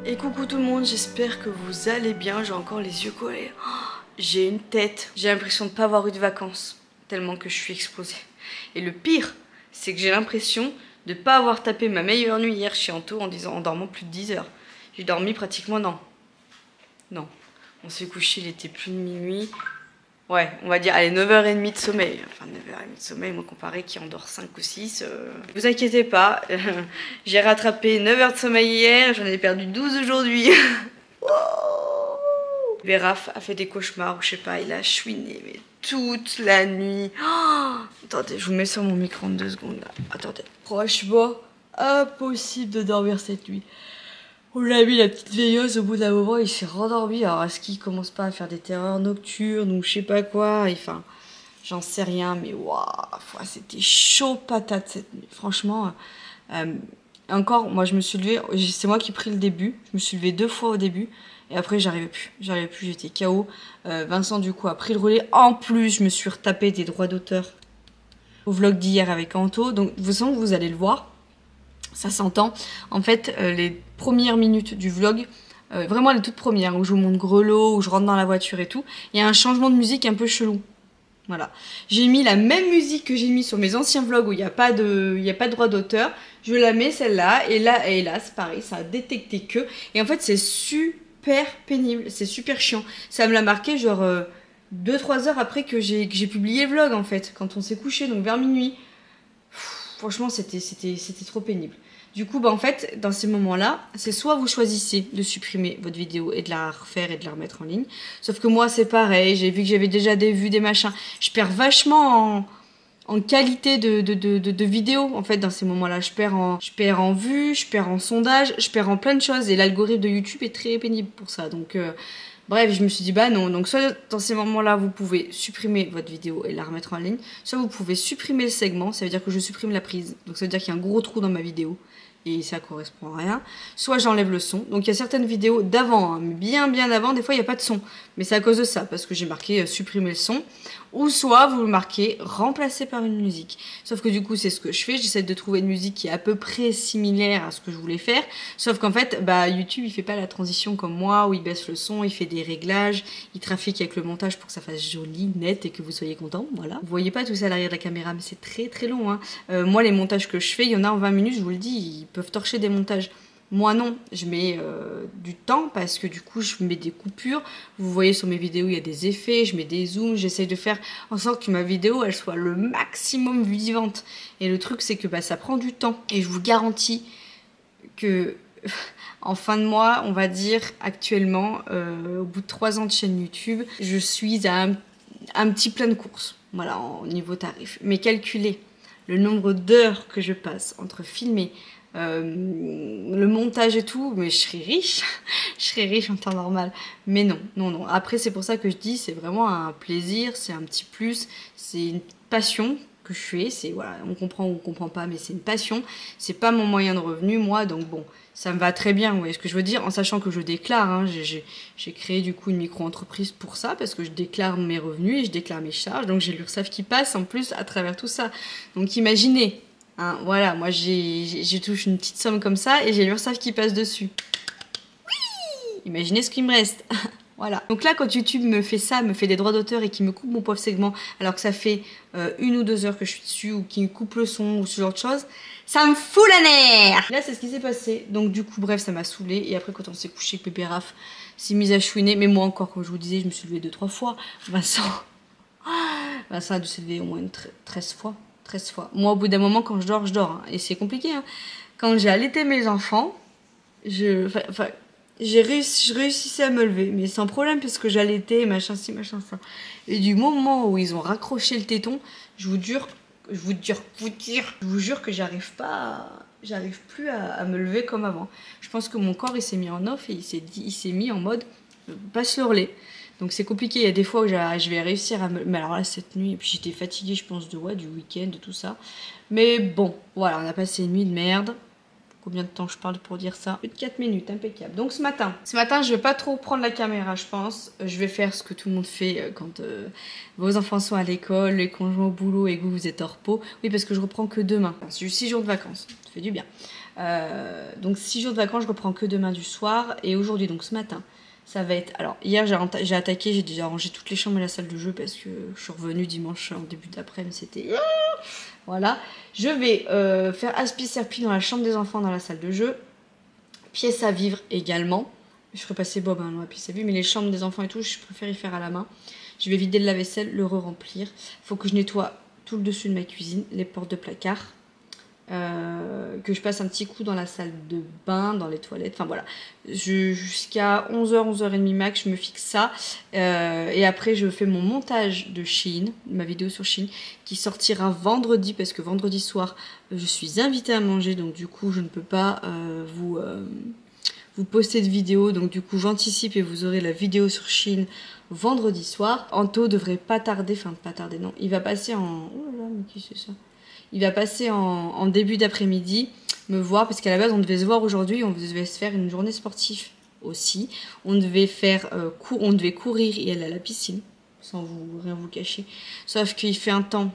Et coucou tout le monde, j'espère que vous allez bien, j'ai encore les yeux collés. J'ai une tête, j'ai l'impression de ne pas avoir eu de vacances, tellement que je suis explosée. Et le pire, c'est que j'ai l'impression de ne pas avoir tapé ma meilleure nuit hier chez Anto en dormant plus de 10 heures. J'ai dormi pratiquement, non. On s'est couché, il était plus de minuit. Ouais, on va dire, allez, 9h30 de sommeil. Enfin, 9h30 de sommeil, moi, comparé qui en dort 5 ou 6. Vous inquiétez pas, j'ai rattrapé 9 heures de sommeil hier, j'en ai perdu 12 aujourd'hui. Béraf a fait des cauchemars, ou je sais pas, il a chouiné, mais toute la nuit. Oh, attendez, je vous mets sur mon micro en 2 secondes, là. Attendez. Franchement, impossible de dormir cette nuit. On a mis la petite veilleuse, au bout d'un moment, il s'est rendormi. Alors, est-ce qu'il commence pas à faire des terreurs nocturnes ou je sais pas quoi? Enfin, j'en sais rien, mais waouh, c'était chaud patate cette nuit. Franchement, encore, moi, je me suis levée, c'est moi qui ai pris le début. Je me suis levée 2 fois au début. Et après, j'arrivais plus, j'étais KO. Vincent, du coup, a pris le relais. En plus, je me suis retapé des droits d'auteur au vlog d'hier avec Anto. Donc, de toute façon, vous allez le voir. Ça s'entend. En fait, les premières minutes du vlog, vraiment les toutes premières, où je vous montre Grelot, où je rentre dans la voiture et tout, il y a un changement de musique un peu chelou. Voilà. J'ai mis la même musique que j'ai mis sur mes anciens vlogs où il n'y a pas de droit d'auteur. Je la mets celle-là, et là, c'est pareil, ça a détecté que. Et en fait, c'est super pénible, c'est super chiant. Ça me l'a marqué genre 2-3 heures après que j'ai publié le vlog en fait, quand on s'est couché, donc vers minuit. Franchement, c'était trop pénible. Du coup, en fait, dans ces moments-là, c'est soit vous choisissez de supprimer votre vidéo et de la refaire et de la remettre en ligne. Sauf que moi, c'est pareil. J'ai vu que j'avais déjà des vues, des machins. Je perds vachement en qualité de vidéo, en fait, dans ces moments-là. Je perds en vues, je perds en sondage, je perds en plein de choses. Et l'algorithme de YouTube est très pénible pour ça. Donc, bref, je me suis dit, bah non. Donc, soit dans ces moments-là, vous pouvez supprimer votre vidéo et la remettre en ligne. Soit vous pouvez supprimer le segment. Ça veut dire que je supprime la prise. Donc, ça veut dire qu'il y a un gros trou dans ma vidéo. Et ça correspond à rien. Soit j'enlève le son. Donc il y a certaines vidéos d'avant, hein, mais bien avant, des fois il n'y a pas de son. Mais c'est à cause de ça, parce que j'ai marqué supprimer le son. Ou soit vous le marquez remplacer par une musique. Sauf que du coup c'est ce que je fais, j'essaie de trouver une musique qui est à peu près similaire à ce que je voulais faire. Sauf qu'en fait, YouTube il fait pas la transition comme moi, où il baisse le son, il fait des réglages, il trafique avec le montage pour que ça fasse joli, net et que vous soyez content. Voilà. Vous voyez pas tout ça à l'arrière de la caméra, mais c'est très long. Hein. Moi les montages que je fais, il y en a en 20 minutes, je vous le dis, ils peuvent torcher des montages. Moi non, je mets du temps parce que du coup je mets des coupures. Vous voyez sur mes vidéos il y a des effets, je mets des zooms, j'essaye de faire en sorte que ma vidéo elle soit le maximum vivante. Et le truc c'est que ça prend du temps. Et je vous garantis que en fin de mois, on va dire actuellement, au bout de 3 ans de chaîne YouTube, je suis à un petit plein de course. Voilà, au niveau tarif. Mais calculez le nombre d'heures que je passe entre filmer, le montage et tout, mais je serais riche. Je serais riche en temps normal. Mais non. Après, c'est pour ça que je dis, c'est vraiment un plaisir, c'est un petit plus, c'est une passion que je fais. C'est voilà, on comprend ou on comprend pas, mais c'est une passion. C'est pas mon moyen de revenu, moi, donc bon, ça me va très bien. Vous voyez ce que je veux dire, en sachant que je déclare. Hein, j'ai créé du coup une micro-entreprise pour ça, parce que je déclare mes revenus et je déclare mes charges. Donc j'ai l'URSSAF qui passe en plus à travers tout ça. Donc imaginez. Hein, voilà, moi j'ai touché une petite somme comme ça et j'ai l'URSSAF qui passe dessus. Oui, imaginez ce qu'il me reste. Voilà. Donc là, quand YouTube me fait ça, me fait des droits d'auteur et qui me coupe mon pauvre segment, alors que ça fait 1 ou 2 heures que je suis dessus, ou qui me coupe le son, ou ce genre de choses, ça me fout la nerf. Là, c'est ce qui s'est passé. Donc du coup, bref, ça m'a saoulée. Et après, quand on s'est couché, Pépé Raph s'est mise à chouiner. Mais moi encore, comme je vous disais, je me suis levée 2-3 fois. Vincent a dû se lever au moins 13 fois. 13 fois. Moi, au bout d'un moment, quand je dors, hein. Et c'est compliqué. Hein. Quand j'ai allaité mes enfants, je réussissais à me lever, mais sans problème, parce que j'allaitais, machin ci, machin ça. Et du moment où ils ont raccroché le téton, je vous jure que j'arrive plus à me lever comme avant. Je pense que mon corps, il s'est mis en off et il s'est mis en mode passe le relais. Donc c'est compliqué, il y a des fois où je vais réussir à me... Mais alors là, cette nuit, et puis j'étais fatiguée, je pense, du week-end, de tout ça. Mais bon, voilà, on a passé une nuit de merde. Combien de temps je parle pour dire ça? Plus de 4 minutes, impeccable. Donc ce matin, je vais pas trop prendre la caméra, je pense. Je vais faire ce que tout le monde fait quand vos enfants sont à l'école, les conjoints au boulot et que vous êtes hors pot. Oui, parce que je reprends que demain. J'ai eu 6 jours de vacances, ça fait du bien. Donc 6 jours de vacances, je reprends que demain du soir. Et aujourd'hui, donc ce matin, ça va être... Alors hier, j'ai attaqué, j'ai déjà rangé toutes les chambres et la salle de jeu parce que je suis revenue dimanche en début d'après-midi, c'était... Voilà, je vais faire aspi-serpi dans la chambre des enfants, dans la salle de jeu. Pièce à vivre également. Je ferai passer Bob dans la pièce à vivre, mais les chambres des enfants et tout, je préfère y faire à la main. Je vais vider le lave-vaisselle, le re-remplir. Il faut que je nettoie tout le dessus de ma cuisine, les portes de placard. Que je passe un petit coup dans la salle de bain, dans les toilettes, enfin voilà. Jusqu'à 11h, 11h30 max, je me fixe ça. Et après, je fais mon montage de Shein, ma vidéo sur Shein, qui sortira vendredi, parce que vendredi soir, je suis invitée à manger, donc du coup, je ne peux pas vous poster de vidéo. Donc du coup, j'anticipe et vous aurez la vidéo sur Shein vendredi soir. Anto devrait pas tarder, enfin pas tarder, non. Il va passer en... Oh là là, mais qui c'est ça? Il va passer en début d'après-midi me voir, parce qu'à la base on devait se voir aujourd'hui, on devait se faire une journée sportive aussi. On devait faire on devait courir et aller à la piscine, sans rien vous cacher. Sauf qu'il fait un temps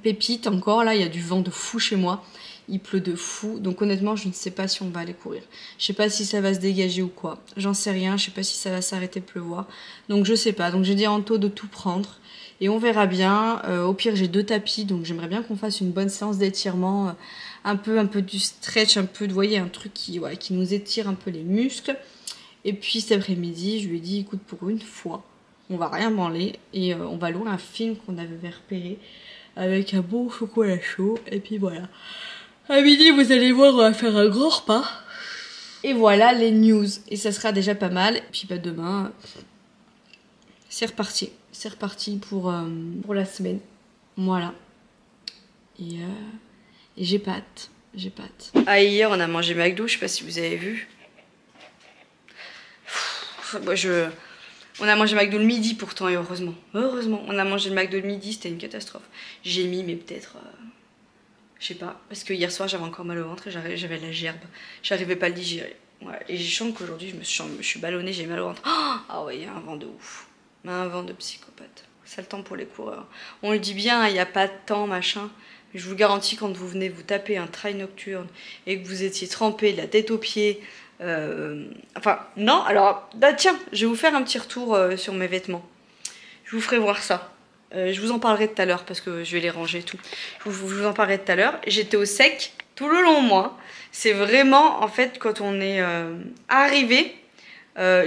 pépite encore, là il y a du vent de fou chez moi. Il pleut de fou, donc honnêtement je ne sais pas si on va aller courir. Je sais pas si ça va se dégager ou quoi, j'en sais rien, je sais pas si ça va s'arrêter de pleuvoir. Donc je sais pas, donc j'ai dit à Anto de tout prendre. Et on verra bien. Au pire, j'ai 2 tapis, donc j'aimerais bien qu'on fasse une bonne séance d'étirement. Un peu du stretch, un peu de, vous voyez, un truc qui nous étire un peu les muscles. Et puis cet après-midi, je lui ai dit, écoute, pour une fois, on va rien branler. Et on va louer un film qu'on avait repéré avec un bon chocolat chaud. Et puis voilà. À midi, vous allez voir, on va faire un gros repas. Et voilà les news. Et ça sera déjà pas mal. Et puis bah, demain, c'est reparti. C'est reparti pour la semaine. Voilà. Et j'ai pas hâte. J'ai pas hâte. Ah, hier, on a mangé McDo. Je sais pas si vous avez vu. On a mangé McDo le midi pourtant, et heureusement. Heureusement, on a mangé le McDo le midi. C'était une catastrophe. J'ai mis, mais peut-être... je sais pas. Parce que hier soir, j'avais encore mal au ventre et j'avais la gerbe. J'arrivais pas à le digérer. Ouais. Et je sens qu'aujourd'hui, je suis ballonnée. J'ai mal au ventre. Ah ouais, il y a un vent de ouf. Un vent de psychopathe. C'est le temps pour les coureurs. On le dit bien, il n'y a pas de temps, machin. Mais je vous garantis, quand vous venez vous taper un trail nocturne et que vous étiez trempé de la tête aux pieds... enfin, non, alors... Bah, tiens, je vais vous faire un petit retour sur mes vêtements. Je vous ferai voir ça. Je vous en parlerai tout à l'heure parce que je vais les ranger et tout. Je vous en parlerai tout à l'heure. J'étais au sec tout le long, moi. C'est vraiment, en fait, quand on est arrivé...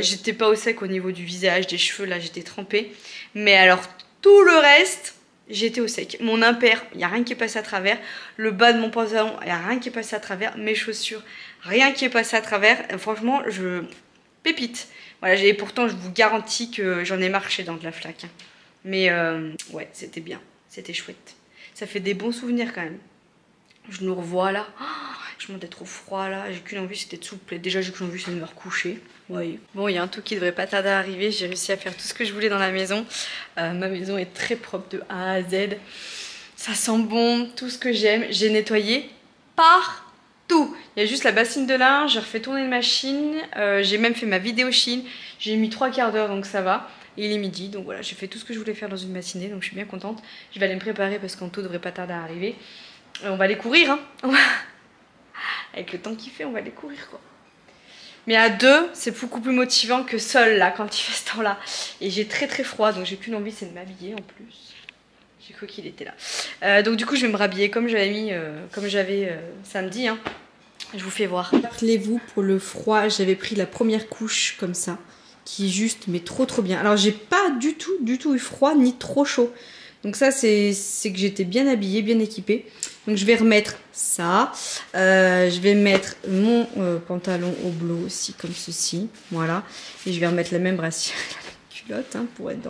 j'étais pas au sec au niveau du visage, des cheveux, là j'étais trempée. Mais alors tout le reste, j'étais au sec. Mon impair, il n'y a rien qui est passé à travers. Le bas de mon pantalon, il n'y a rien qui est passé à travers. Mes chaussures, rien qui est passé à travers. Franchement, je pépite. Voilà, et pourtant je vous garantis que j'en ai marché dans de la flaque. Mais ouais, c'était bien, c'était chouette. Ça fait des bons souvenirs quand même. Je nous revois là. Je m'en ai trop froid là. J'ai qu'une envie, c'était de souple. Déjà, j'ai qu'une envie, c'est de me recoucher. Oui. Bon, il y a un truc qui devrait pas tarder à arriver. J'ai réussi à faire tout ce que je voulais dans la maison. Ma maison est très propre de A à Z. Ça sent bon, tout ce que j'aime. J'ai nettoyé partout. Il y a juste la bassine de linge. J'ai refait tourner une machine. J'ai même fait ma vidéo Shein. J'ai mis 3 quarts d'heure, donc ça va. Et il est midi, donc voilà, j'ai fait tout ce que je voulais faire dans une matinée. Donc je suis bien contente. Je vais aller me préparer parce qu'Anto devrait pas tarder à arriver. On va aller courir, hein. Avec le temps qu'il fait, on va aller courir, quoi. Mais à 2, c'est beaucoup plus motivant que seul, là, quand il fait ce temps-là. Et j'ai très très froid, donc j'ai qu'une envie, c'est de m'habiller en plus. J'ai cru qu'il était là. Donc du coup, je vais me rhabiller comme j'avais mis, samedi, hein. Je vous fais voir. Rappelez-vous, pour le froid, j'avais pris la première couche comme ça, qui est juste, mais trop trop bien. Alors, j'ai pas du tout eu froid, ni trop chaud. Donc ça, c'est que j'étais bien habillée, bien équipée. Donc je vais remettre ça. Je vais mettre mon pantalon au bleu aussi, comme ceci. Voilà. Et je vais remettre la même brassière, la culotte, hein, pour être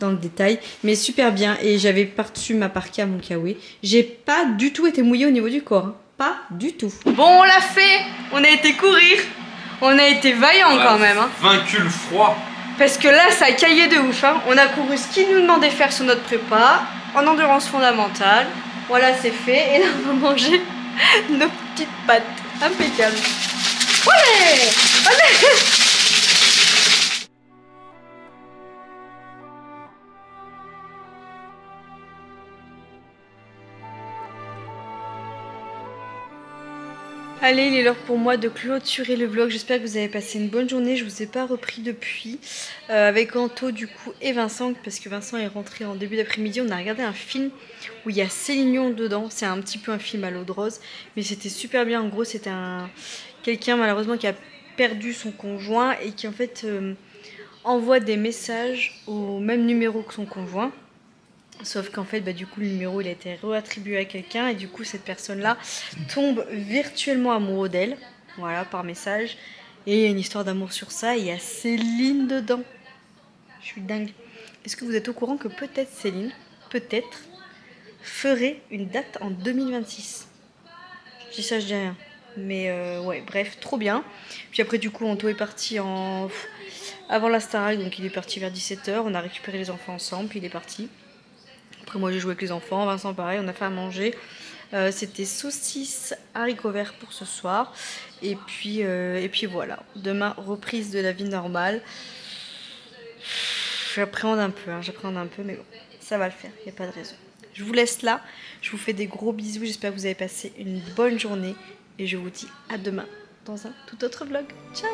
dans le détail. Mais super bien. Et j'avais par-dessus ma parka, mon kawaii. J'ai pas du tout été mouillée au niveau du corps. Hein. Pas du tout. Bon, on l'a fait. On a été courir. On a été vaillants quand même. Hein. Vaincu le froid. Parce que là, ça a caillé de ouf. Hein. On a couru ce qu'il nous demandait de faire sur notre prépa, en endurance fondamentale. Voilà, c'est fait. Et là, on va manger Nos petites pattes, impeccable. Allez, allez. Allez, il est l'heure pour moi de clôturer le vlog. J'espère que vous avez passé une bonne journée. Je vous ai pas repris depuis avec Anto du coup et Vincent, parce que Vincent est rentré en début d'après-midi. On a regardé un film où il y a Céline Dion dedans. C'est un petit peu un film à l'eau de rose, mais c'était super bien. En gros, c'était quelqu'un malheureusement qui a perdu son conjoint et qui en fait envoie des messages au même numéro que son conjoint. Sauf qu'en fait, du coup, le numéro il a été réattribué à quelqu'un et du coup, cette personne-là tombe virtuellement amoureux d'elle, voilà, par message. Et il y a une histoire d'amour sur ça. Et il y a Céline dedans. Je suis dingue. Est-ce que vous êtes au courant que peut-être Céline, peut-être, ferait une date en 2026? Je dis ça, je dis rien. Mais ouais, bref, trop bien. Puis après, du coup, Anto est parti avant la Starac, donc il est parti vers 17 h. On a récupéré les enfants ensemble, puis il est parti. Après moi j'ai joué avec les enfants, Vincent pareil, on a fait à manger. C'était saucisses haricots verts pour ce soir. Et puis voilà, demain reprise de la vie normale. J'appréhende un peu, mais bon, ça va le faire, il n'y a pas de raison. Je vous laisse là, je vous fais des gros bisous, j'espère que vous avez passé une bonne journée. Et je vous dis à demain dans un tout autre vlog. Ciao!